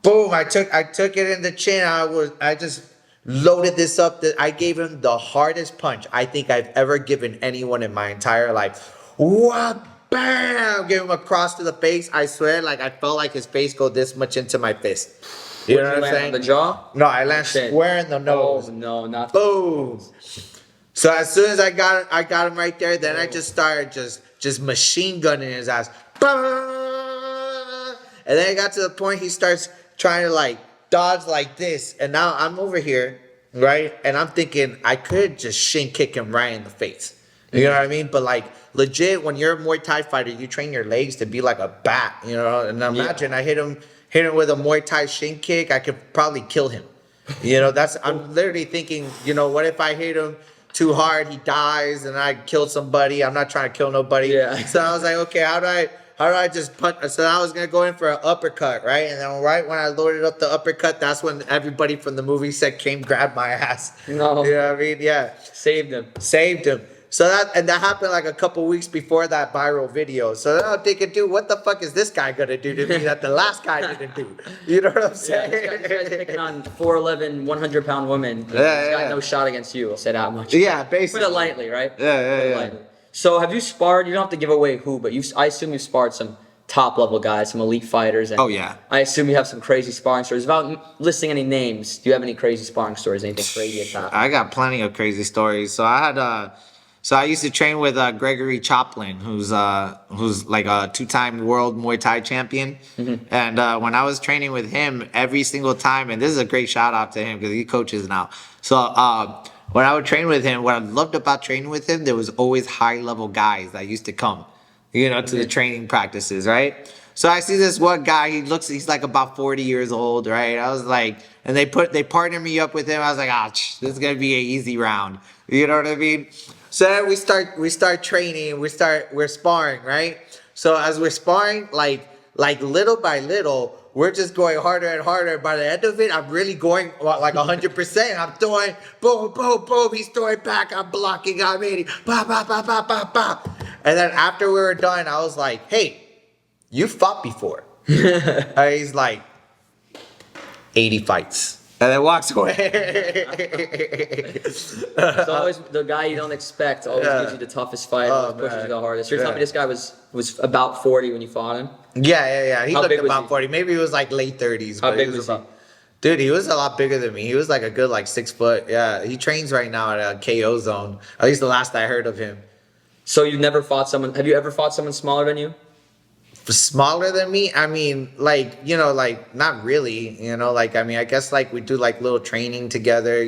boom. I took it in the chin. I just loaded this up. I gave him the hardest punch I think I've ever given anyone in my entire life. What? Bam! Gave him a cross to the face. I swear, I felt like his face go this much into my fist. You know what I'm saying? On the jaw? No, I landed square in the nose. Oh, no, not boom. So as soon as I got him right there, then I just started just machine gunning his ass. And then it got to the point he starts trying to dodge like this. And now I'm over here, right? And I'm thinking I could just shin kick him right in the face. You know what I mean? But legit, when you're a Muay Thai fighter, you train your legs to be like a bat, you know? And imagine I hit him with a Muay Thai shin kick, I could probably kill him. You know, I'm literally thinking, what if I hit him too hard, he dies, and I kill somebody? I'm not trying to kill nobody. Yeah. So I was like, okay, I just punch? So I was gonna go in for an uppercut, right? And then right when I loaded up the uppercut, that's when everybody from the movie set came grab my ass. No. You know what I mean? Yeah. Saved him. Saved him. So that happened like a couple weeks before that viral video. So then I'm thinking, dude, what the fuck is this guy gonna do to me that the last guy didn't do? You know what I'm Yeah, saying? this guy's picking on 4'11", 100-pound women. He's got no shot against you. I'll say that much. Yeah, basically. Put it lightly, right? Yeah. Lightly. So have you sparred? You don't have to give away who, but I assume you've sparred some top level guys, some elite fighters. And Oh, yeah. I assume you have some crazy sparring stories. Without listing any names, do you have any crazy sparring stories? Anything crazy that's happened? I got plenty of crazy stories. So I used to train with Gregory Choplin, who's like a 2-time world Muay Thai champion. Mm-hmm. And when I was training with him, every single time, and this is a great shout out to him because he coaches now. So when I would train with him, what I loved about training with him, there was always high level guys that used to come, to the training practices, right? So I see this one guy, he's like about 40 years old, right? I was like, and they partnered me up with him. I was like, this is gonna be an easy round. You know what I mean? So then we start training, we're sparring, right? So as we're sparring, like little by little, we're just going harder and harder. By the end of it, I'm really going like 100%. I'm throwing, boom, boom, boom. He's throwing back. I'm blocking. I'm hitting. Ba, ba, ba, ba, ba, ba. And then after we were done, I was like, hey, you fought before. And he's like, 80 fights. And then walks away. It's always the guy you don't expect. Always gives you the toughest fight. Always pushes you the hardest. You're telling me this guy was about 40 when you fought him? Yeah. He How looked big was about he? 40. Maybe he was like late 30s. How but big was he? Dude, he was a lot bigger than me. He was like a good 6 foot. Yeah, he trains right now at a KO zone. At least the last I heard of him. So you've never fought someone? Have you ever fought someone smaller than you? Smaller than me? I mean, not really. I guess we do little training together.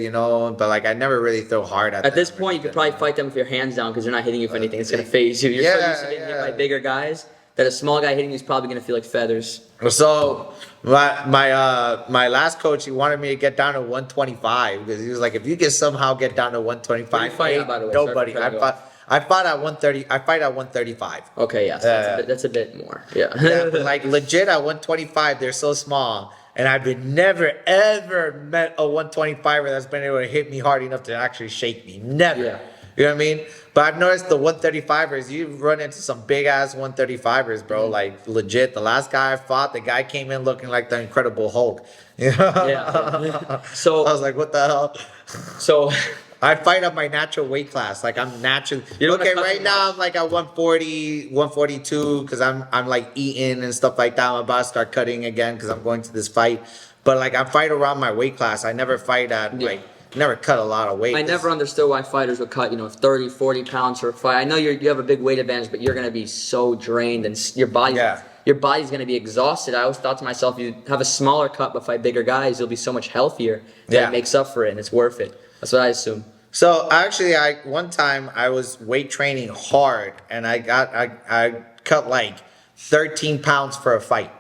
But I never really throw hard at them. At this point, you could probably fight them with your hands down because they're not hitting you for anything. It's gonna phase you. You're so used to getting hit by bigger guys that a small guy hitting you is probably gonna feel like feathers. So my last coach, he wanted me to get down to 125 because he was like, if you can somehow get down to 125, What are you fighting at, by the way? nobody. Sorry for cutting you off. I fought at 130. I fight at 135. Okay, yes, that's a bit more. Yeah. Yeah, but legit at 125, they're so small. And I've never ever met a 125er that's been able to hit me hard enough to actually shake me. Never. Yeah. You know what I mean? But I've noticed the 135ers, you run into some big ass 135ers, bro. Legit. The last guy I fought, the guy came in looking like the Incredible Hulk. You know? Yeah. So I was like, what the hell? So I fight up my natural weight class. I'm natural. Okay, right now I'm at 140, 142 because I'm eating and stuff like that. I'm about to start cutting again because I'm going to this fight. But I fight around my weight class. I never fight at never cut a lot of weight. I never understood why fighters would cut 30, 40 pounds for a fight. I know you have a big weight advantage, but you're gonna be so drained and your body's gonna be exhausted. I always thought to myself, you have a smaller cut but fight bigger guys, you'll be so much healthier. That it makes up for it and it's worth it. That's what I assume. So actually, one time I was weight training hard, and I cut 13 pounds for a fight.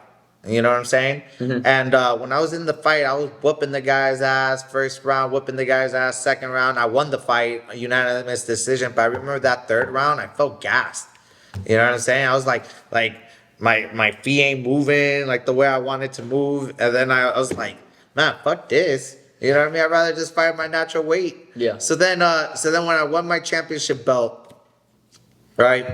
You know what I'm saying? Mm-hmm. And when I was in the fight, I was whooping the guy's ass first round, whooping the guy's ass second round. I won the fight, a unanimous decision. But I remember that third round, I felt gassed. You know what I'm saying? I was like my feet ain't moving the way I wanted to move, and then I was like, man, fuck this. You know what I mean? I'd rather just fight my natural weight. Yeah. So then when I won my championship belt, right?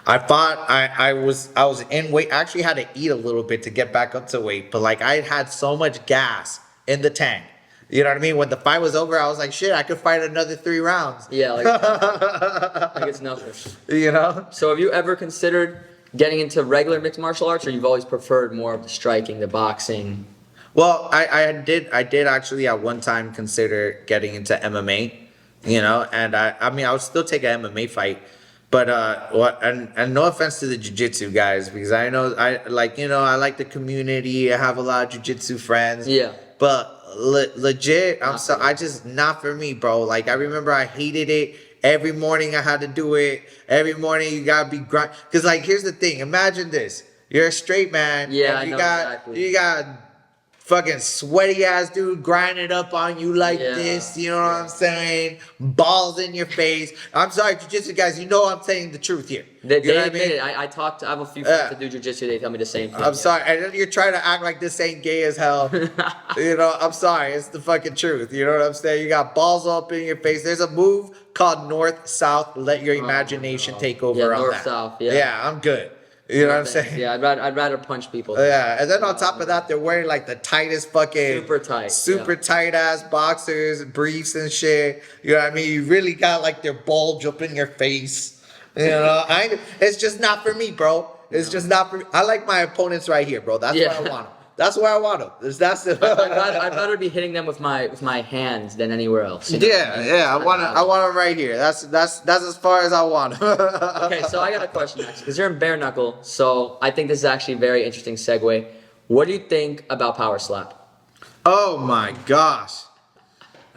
I was in weight. I actually had to eat a little bit to get back up to weight, but I had so much gas in the tank. You know what I mean? When the fight was over, I was like, shit, I could fight another 3 rounds. Yeah, it's nothing. You know? So have you ever considered getting into regular mixed martial arts, or you've always preferred more of the striking, the boxing? Well, I did actually at one time consider getting into MMA, and I would still take an MMA fight, but and no offense to the jiu-jitsu guys, because I know I like the community, I have a lot of jiu-jitsu friends. Yeah. But legit, I just not for me, bro. I remember I hated it. Every morning I had to do it. Every morning you gotta be grind. Cause here's the thing. Imagine this: you're a straight man. Yeah, and exactly. You got fucking sweaty ass dude grinding up on you like this. You know what I'm saying? Balls in your face. I'm sorry, jiu-jitsu guys. You know I'm saying the truth here. They You know what admit it. I have a few friends that do jujitsu. They tell me the same thing. I'm sorry, and then you're trying to act like this ain't gay as hell. You know, I'm sorry, it's the fucking truth. You know what I'm saying? You got balls up in your face. There's a move called North South. Let your imagination take over on North that. South. Yeah, I'm good. You know what I'm saying? Yeah, I'd rather punch people. Yeah, and then on top of that, they're wearing like the tightest fucking super tight ass boxers, briefs and shit. You know what I mean? You really got like their bulge up in your face. You know, it's just not for me, bro. It's just not for me. I like my opponents right here, bro. That's where I want them. That's where I want them. I'd rather be hitting them with my hands than anywhere else. You know I want them right here. That's as far as I want them. Okay, so I got a question next because you're in bare knuckle. So I think this is actually a very interesting segue. What do you think about power slap? Oh my gosh,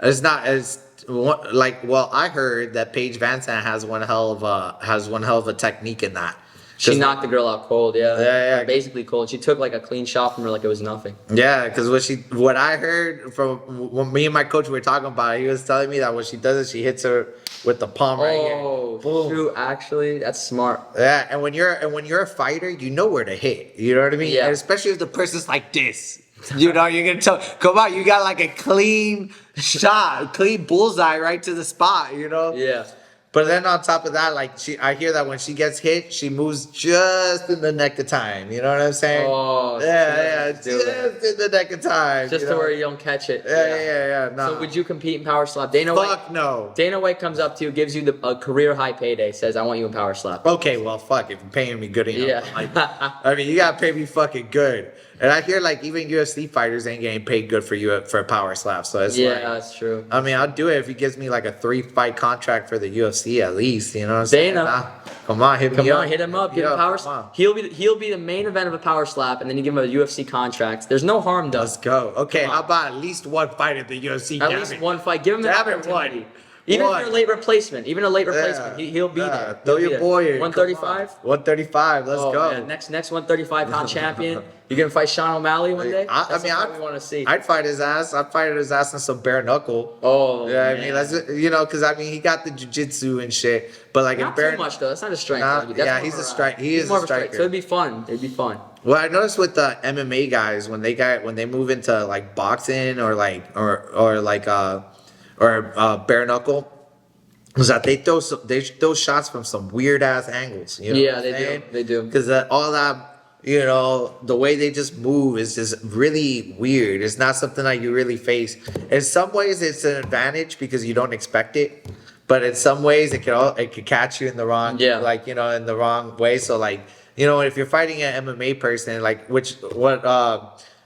it's not as like. Well, I heard that Paige Vanzant has one hell of a technique in that. She knocked the girl out cold, yeah. Basically cold. She took like a clean shot from her like it was nothing. Yeah, because what I heard from when me and my coach were talking about it, he was telling me that what she does is she hits her with the palm right here. Oh, shoot! Actually, that's smart. Yeah, and when you're a fighter, you know where to hit. You know what I mean? Yeah. And especially if the person's like this. You know, you're gonna tell, come on, you got like a clean shot, clean bullseye right to the spot. You know? Yeah. But then on top of that, like I hear that when she gets hit, she moves just in the neck of time. You know what I'm saying? Oh, just in the neck of time. Just to where you don't catch it. Yeah. No. So would you compete in power slap? No. Dana White comes up to you, gives you a career high payday, says, "I want you in power slap." Okay, well, fuck, if you're paying me good enough. Yeah. Like, I mean, you gotta pay me fucking good. And I hear like even UFC fighters ain't getting paid good for a power slap. So it's that's true. I mean, I'll do it if he gives me like a 3-fight contract for the UFC at least. You know what I'm saying? Dana, come on, hit him up. Give him power. He'll be the main event of a power slap, and then you give him a UFC contract. There's no harm done. Let's go. Okay, how about at least one fight at the UFC? At least one fight. Give him an opportunity. Even if you're a late replacement, he'll be there. Throw your boy in. 135? 135, let's go. Man, next 135-pound champion. You gonna fight Sean O'Malley one day? I mean, I want to see. I'd fight his ass. I'd fight his ass in some bare knuckle. Oh, yeah. I mean, that's because I mean, he got the jiu-jitsu and shit, but like not in bare too much though. That's not a strength. He's a strike. He is more a striker. So it'd be fun. Well, I noticed with the MMA guys when they move into like boxing or bare knuckle. Was that they throw shots from some weird ass angles? You know they do. Because all that, the way they just move is just really weird. It's not something that you really face. In some ways, it's an advantage because you don't expect it, but in some ways, it could catch you in the wrong, in the wrong way. So like, if you're fighting an MMA person, like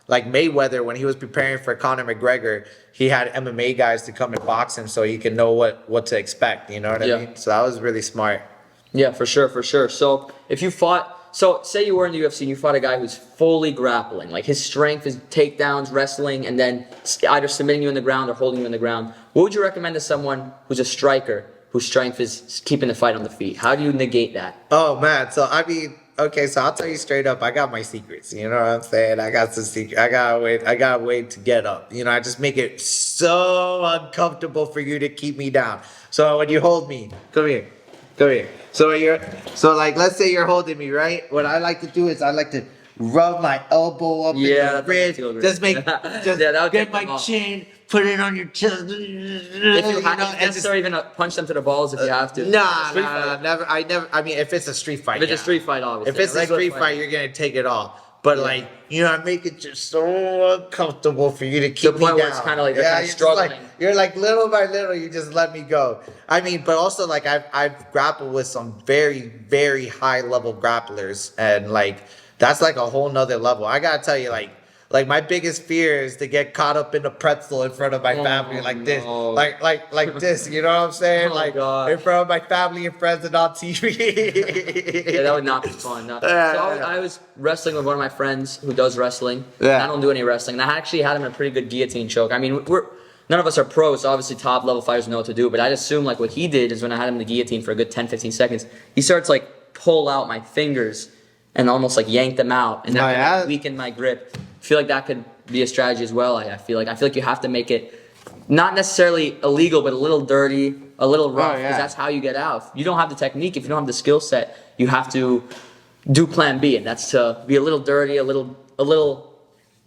like Mayweather, when he was preparing for Conor McGregor, he had MMA guys to come and box him so he can know what to expect. You know what I mean? So that was really smart. Yeah, for sure. So if you say you were in the UFC and you fought a guy who's fully grappling, like his strength is takedowns, wrestling, and then either submitting you in the ground or holding you in the ground, what would you recommend to someone who's a striker whose strength is keeping the fight on the feet? How do you negate that? Oh, man. So, I mean... Okay, so I'll tell you straight up, I got my secrets. You know what I'm saying? I got some secrets. I got a way to get up. I just make it so uncomfortable for you to keep me down. So when you hold me, come here. So let's say you're holding me, right? What I like to do is I like to rub my elbow up in the ribs. Get my chin. Put it on your chest. If you have to, even punch them to the balls if you have to. Nah, never. I mean, if it's a street fight. If it's a street fight, obviously. If it's a street fight, you're gonna take it all. But I make it just so uncomfortable for you to keep me down. Where it's kind of like they're kind of struggling. You're like little by little, you just let me go. I mean, but also like I've grappled with some very, very high level grapplers, and like that's like a whole nother level. I gotta tell you, like my biggest fear is to get caught up in a pretzel in front of my family like this, like this. You know what I'm saying? In front of my family and friends and on TV. Yeah, that would not be fun. No. I was wrestling with one of my friends who does wrestling. Yeah. I don't do any wrestling. And I actually had him in a pretty good guillotine choke. I mean, none of us are pros, so obviously top level fighters know what to do. But I'd assume like what he did is when I had him in the guillotine for a good 10-15 seconds, he starts like pull out my fingers and almost like yank them out, and that weakened my grip. I feel like that could be a strategy as well. I feel like you have to make it not necessarily illegal, but a little dirty, a little rough, because that's how you get out. If you don't have the technique, if you don't have the skill set, you have to do plan B, and that's to be a little dirty, a little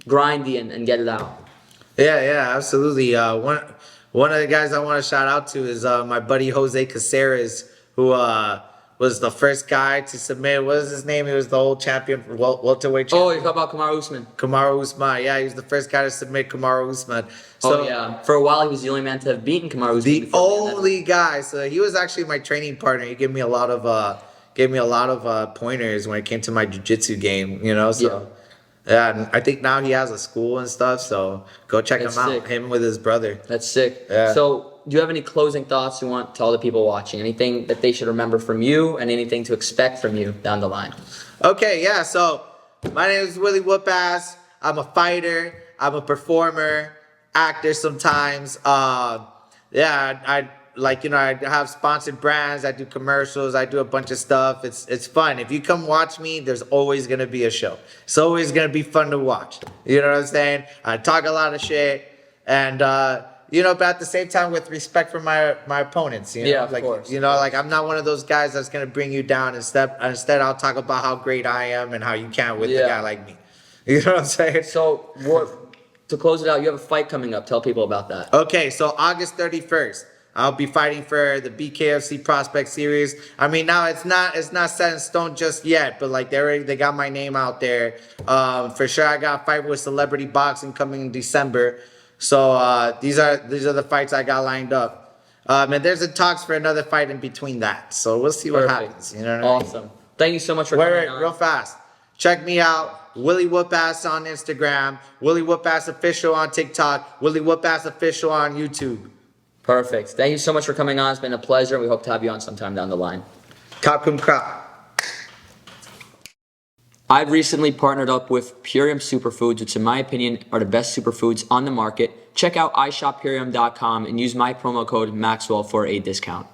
grindy, and get it out. Yeah, absolutely. One of the guys I want to shout out to is my buddy Jose Caceres, who was the first guy to submit. What is his name? He was the old champion, welterweight champion. Oh, you're talking about Kamaru Usman. Kamaru Usman. Yeah, he was the first guy to submit Kamaru Usman. So, For a while, he was the only man to have beaten Kamaru Usman. The only guy. So he was actually my training partner. He gave me a lot of pointers when it came to my jiu-jitsu game. You know, so. Yeah, and I think now he has a school and stuff, so go check him out. Him with his brother. That's sick. Yeah. So, do you have any closing thoughts you want to tell the people watching? Anything that they should remember from you, and anything to expect from you down the line? Okay, yeah. So, my name is Willywhoopass. I'm a fighter. I'm a performer, actor sometimes. I have sponsored brands. I do commercials. I do a bunch of stuff. It's fun. If you come watch me, there's always gonna be a show. It's always gonna be fun to watch. You know what I'm saying? I talk a lot of shit, and but at the same time with respect for my opponents. You know? Of course. I'm not one of those guys that's gonna bring you down. Instead, I'll talk about how great I am and how you can't with a guy like me. You know what I'm saying? So, to close it out, you have a fight coming up. Tell people about that. Okay, so August 31st. I'll be fighting for the BKFC Prospect Series. I mean, now it's not set in stone just yet, but like they got my name out there. For sure, I got a fight with Celebrity Boxing coming in December. So these are the fights I got lined up. And there's a talks for another fight in between that. So we'll see what happens. You know what I mean? Awesome. Thank you so much for coming on. Real fast. Check me out. Willywhoopass on Instagram. Willywhoopass Official on TikTok. Willywhoopass Official on YouTube. Perfect. Thank you so much for coming on. It's been a pleasure. We hope to have you on sometime down the line. Kapkum Krap. I've recently partnered up with Purium Superfoods, which in my opinion are the best superfoods on the market. Check out iShopPurium.com and use my promo code Maxwell for a discount.